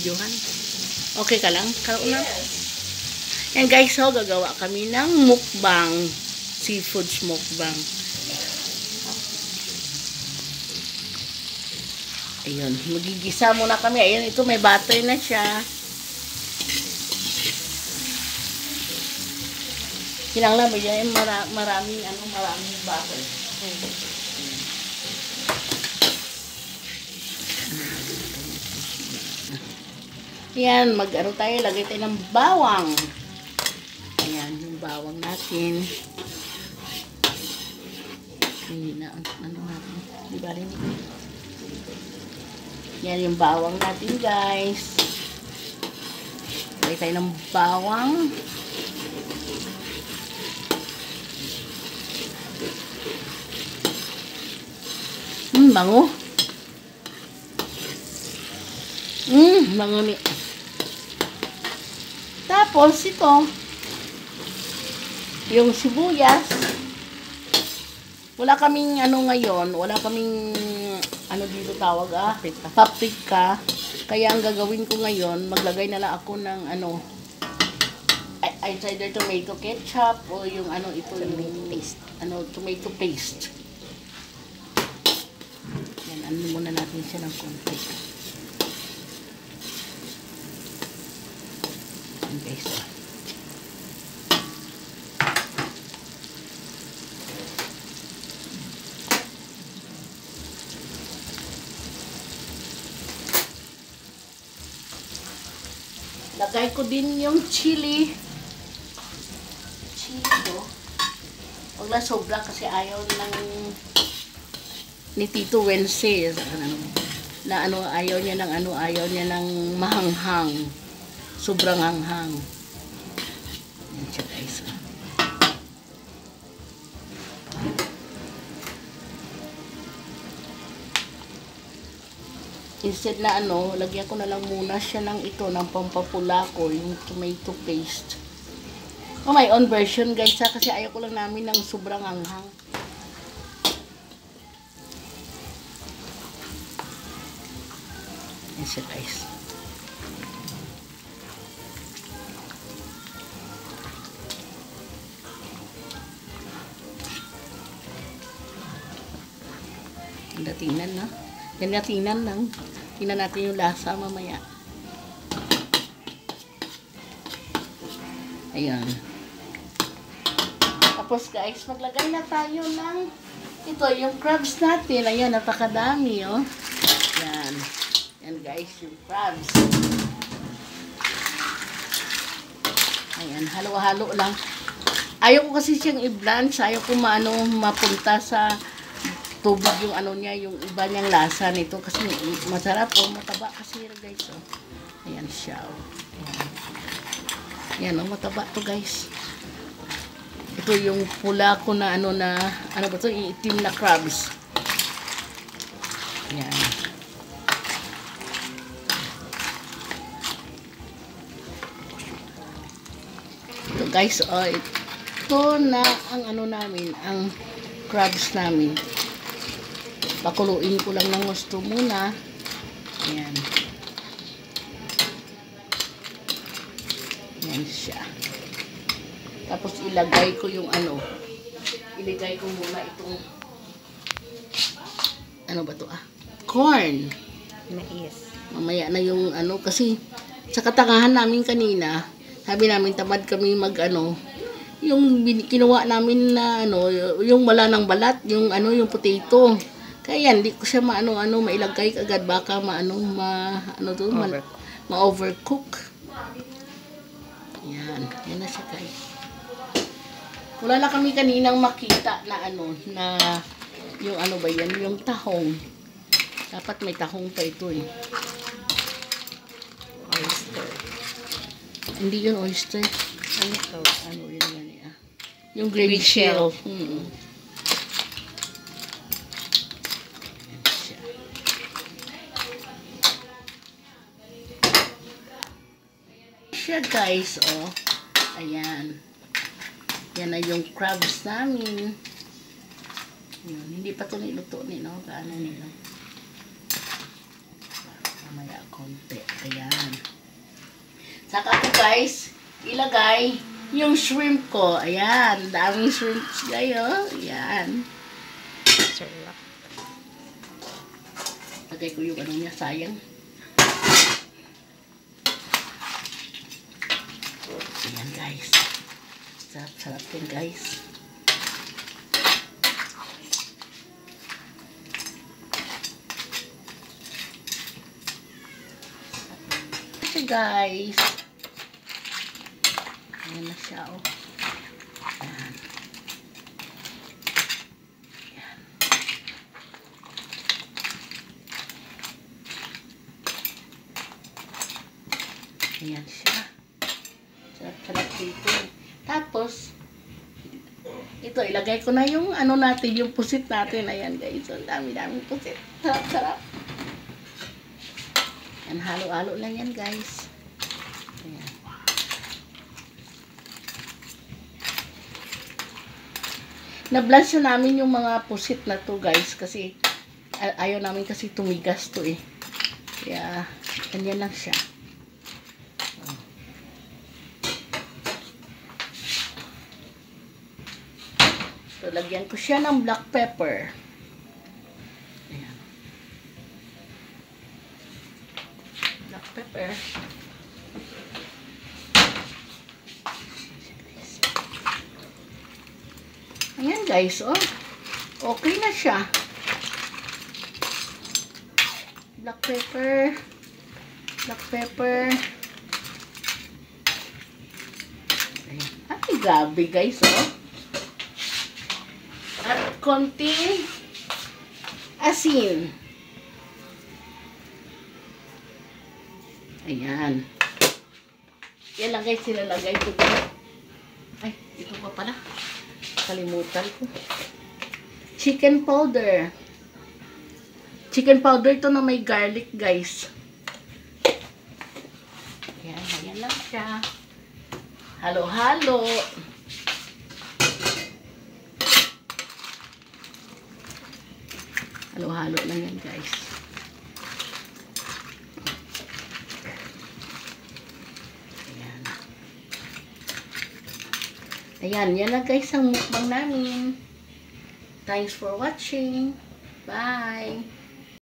Johan. Okay ka lang? Karoon na. Yan guys, so gagawa kami ng mukbang. Seafoods mukbang. Ayun, magigisa muna kami. Ayun, ito may butter na siya. Kinanglan mo yan, maraming butter. Yan, mag-ano tayo, lagay tayo ng bawang. Ayan, yung bawang natin. Hindi na, ano natin, di ba rin? Yan yung bawang natin, guys. Lagay tayo ng bawang. Bango. Bango ni. Tapos, ito, yung sibuyas, wala kaming ano ngayon, wala kaming, ano dito tawag paprika. Kaya ang gagawin ko ngayon, maglagay na lang ako ng ano, it's either tomato ketchup o yung ano, ito yung paste. Ano, tomato paste. Yan, ano muna natin siya ng konti. Guys, lagay ko din yung chili to. Huwag lang sobra kasi ayaw ni Tito Wednesday na ano, ayaw niya ng mahanghang. Sobrang hanghang. Yan siya guys. Instead na ano, lagyan ko na lang muna siya ng ito, ng pampapula ko, yung tomato paste. Oh, my own version guys ha, kasi ayaw ko lang namin ng sobrang hanghang. Yan siya guys. Tingnan na. Tingnan lang. Tingnan natin yung lasa mamaya. Ayan. Tapos guys, maglagay na tayo ng ito, yung crabs natin. Ayan, napakadami oh. Ayan. Ayan guys, yung crabs. Ayan, halo-halo lang. Ayaw ko kasi siyang i-blanch. Ayaw ko mapunta sa tubig yung ano niya, yung iba niyang lasa nito kasi masarap oh, mataba kasi guys oh. Ayan siya oh. Ayan oh, mataba to guys. Ito yung pula ko na ano ba to, itim na crabs. Ayan. Ito guys oh, ito na ang ano namin, ang crabs namin. Pakuluin ko lang ng gusto muna. Ayan. Ayan siya. Tapos ilagay ko yung ano. Ilagay ko muna itong ano ba to corn. Mais. Mamaya na yung ano kasi sa katangahan namin kanina, sabi namin tamad kami mag ano, yung kinuha namin na ano, yung wala ng balat, yung ano, yung potato. Kaya hindi ko siya mailagay agad baka ma-overcook. Yan, yan na siya guys. Wala na kami kaninang makita na ano, na yung ano ba yan, yung tahong. Dapat may tahong pa ito eh. Oyster. Hindi yun oyster. Ano to? Ano yun yan eh. Yung gravy shell. Siya guys oh. Ayan. Yan na yung crabs namin. Yun, hindi pa ito niluto no? Kaano nila. Mamaya konti. Ayan. Saka ko guys, ilagay yung shrimp ko. Ayan, daming shrimps kayo. Ayan. Sarap. Lagay ko yung ano niya, sayang. Ayan guys. Sarap-sarap din guys. Ito guys. Ayan na siya oh. Ayan. Ayan. Ayan siya. Sarap-sarap dito. Tapos, ito, ilagay ko na yung ano natin, yung pusit natin. Ayan guys, ang dami-daming pusit. Sarap-sarap. Yan, halo-halo lang yan guys. Ayan. Na-blanch namin yung mga pusit na to guys kasi ayaw namin kasi tumigas to eh. Kaya, ganyan lang siya. So, lagyan ko siya ng black pepper. Ayan. Black pepper. Ayan guys, oh. Okay na siya. Black pepper. Black pepper. Ayan. Ay, grabe guys, oh. At konting asin. Ayan. Yan lang guys, silalagay ko dito. Ay, ito pa pala. Kalimutan ko. Chicken powder. Chicken powder ito na may garlic guys. Ayan, ayan lang siya. Halo-halo. Halo-halo lang yan guys. Ayan. Ayan, yan na guys ang mukbang namin. Thanks for watching. Bye!